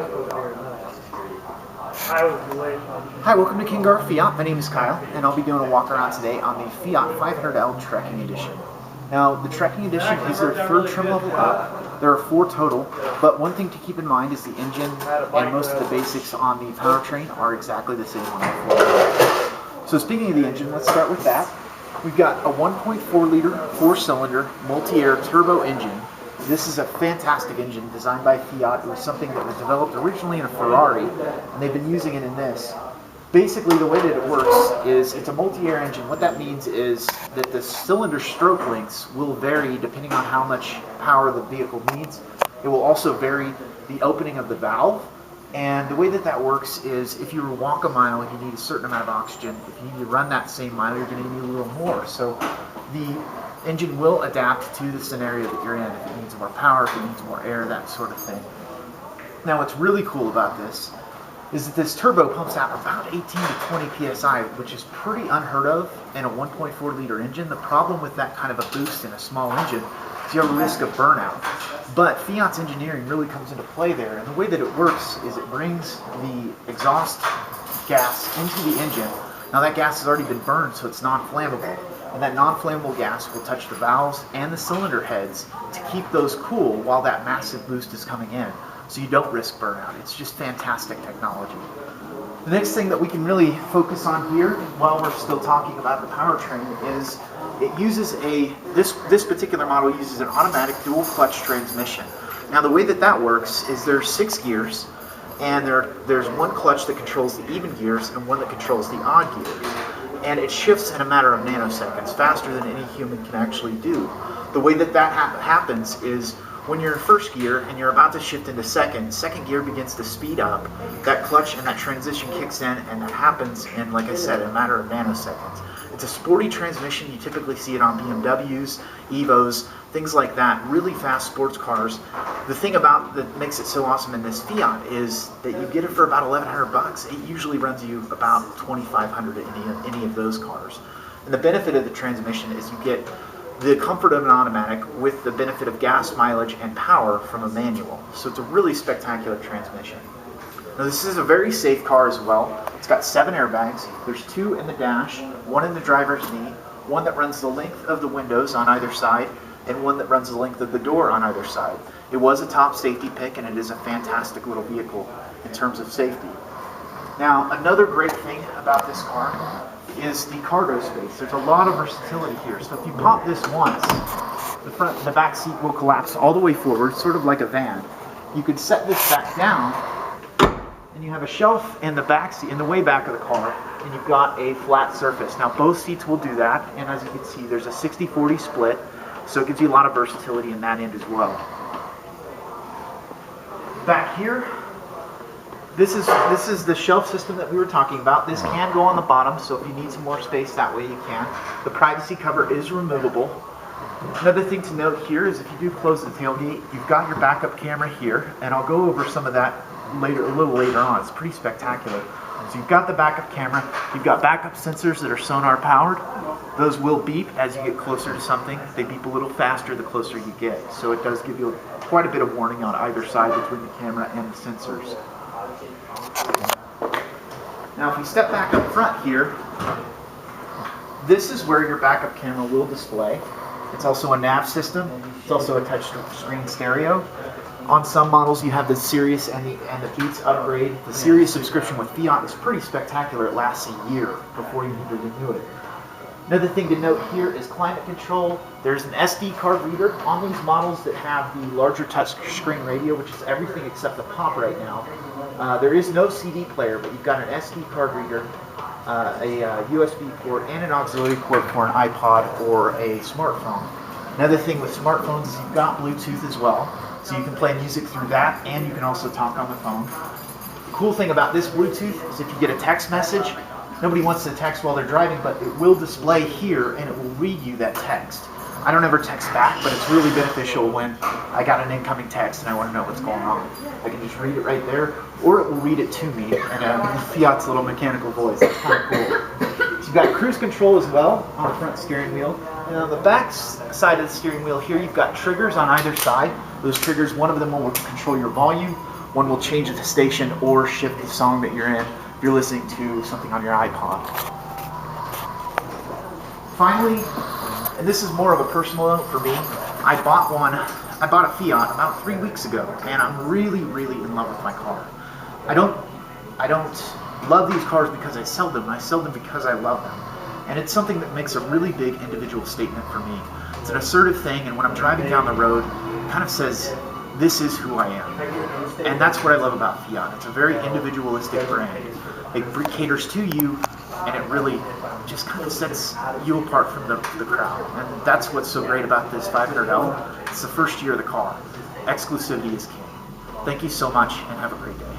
Hi, welcome to King Gar Fiat. My name is Kyle, and I'll be doing a walk around today on the Fiat 500L Trekking Edition. Now, the Trekking Edition is their third trim level up. There are 4 total, but one thing to keep in mind is the engine and most of the basics on the powertrain are exactly the same on the 4. So speaking of the engine, let's start with that. We've got a 1.4 liter, 4-cylinder, multi-air turbo engine. This is a fantastic engine designed by Fiat. It was something that was developed originally in a Ferrari, and they've been using it in this. Basically, the way that it works is it's a multi-air engine. What that means is that the cylinder stroke lengths will vary depending on how much power the vehicle needs. It will also vary the opening of the valve. And the way that that works is if you walk a mile, you need a certain amount of oxygen. If you need to run that same mile, you're going to need a little more. So the engine will adapt to the scenario that you're in. If it needs more power, if it needs more air, that sort of thing. Now, what's really cool about this is that this turbo pumps out about 18 to 20 psi, which is pretty unheard of in a 1.4 liter engine. The problem with that kind of a boost in a small engine is you have a risk of burnout. But Fiat's engineering really comes into play there, and the way that it works is it brings the exhaust gas into the engine. Now that gas has already been burned, so it's non-flammable. And that non-flammable gas will touch the valves and the cylinder heads to keep those cool while that massive boost is coming in, so you don't risk burnout. It's just fantastic technology. The next thing that we can really focus on here while we're still talking about the powertrain is it uses this particular model uses an automatic dual clutch transmission. Now the way that that works is there's 6 gears, and there's one clutch that controls the even gears and one that controls the odd gears. And it shifts in a matter of nanoseconds, faster than any human can actually do. The way that that happens is when you're in first gear and you're about to shift into second gear begins to speed up, that clutch and that transition kicks in, and that happens in, like I said, in a matter of nanoseconds. It's a sporty transmission. You typically see it on BMWs, Evos, things like that, really fast sports cars. The thing about that makes it so awesome in this Fiat is that you get it for about $1,100. It usually runs you about $2,500 in any of those cars. And the benefit of the transmission is you get the comfort of an automatic with the benefit of gas mileage and power from a manual. So it's a really spectacular transmission. Now this is a very safe car as well. It's got 7 airbags. There's 2 in the dash, 1 in the driver's knee, 1 that runs the length of the windows on either side, and 1 that runs the length of the door on either side. It was a top safety pick, and it is a fantastic little vehicle in terms of safety. Now, another great thing about this car is the cargo space. There's a lot of versatility here. So if you pop this once, the back seat will collapse all the way forward, sort of like a van. You could set this back down, and you have a shelf in the back seat, in the way back of the car, and you've got a flat surface. Now, both seats will do that, and as you can see, there's a 60-40 split. So it gives you a lot of versatility in that end as well. Back here, this is the shelf system that we were talking about. This can go on the bottom, so if you need some more space that way you can. The privacy cover is removable. Another thing to note here is if you do close the tailgate, you've got your backup camera here, and I'll go over some of that a little later on. It's pretty spectacular. So you've got the backup camera, you've got backup sensors that are sonar powered. Those will beep as you get closer to something. They beep a little faster the closer you get. So it does give you quite a bit of warning on either side between the camera and the sensors. Now if you step back up front here, this is where your backup camera will display. It's also a nav system. It's also a touch screen stereo. On some models, you have the Sirius and the Beats upgrade. The Sirius subscription with Fiat is pretty spectacular. It lasts a year before you need to renew it. Another thing to note here is climate control. There's an SD card reader on these models that have the larger touch screen radio, which is everything except the pop right now. There is no CD player, but you've got an SD card reader, a USB port, and an auxiliary port for an iPod or a smartphone. Another thing with smartphones is you've got Bluetooth as well. So you can play music through that, and you can also talk on the phone. The cool thing about this Bluetooth is if you get a text message, nobody wants to text while they're driving, but it will display here, and it will read you that text. I don't ever text back, but it's really beneficial when I got an incoming text and I want to know what's going on. I can just read it right there, or it will read it to me in Fiat's little mechanical voice. It's kind of cool. So you've got cruise control as well on the front steering wheel. And on the back side of the steering wheel here, you've got triggers on either side. Those triggers, one of them will control your volume, One will change the station or shift the song that you're in if you're listening to something on your iPod. Finally, and this is more of a personal note for me, I bought a Fiat about 3 weeks ago, and I'm really, really in love with my car. I don't love these cars because I sell them because I love them. And it's something that makes a really big individual statement for me. It's an assertive thing, and when I'm driving down the road, it kind of says, this is who I am. And that's what I love about Fiat. It's a very individualistic brand. It caters to you, and it really just kind of sets you apart from the crowd. And that's what's so great about this 500L. It's the first year of the car. Exclusivity is king. Thank you so much, and have a great day.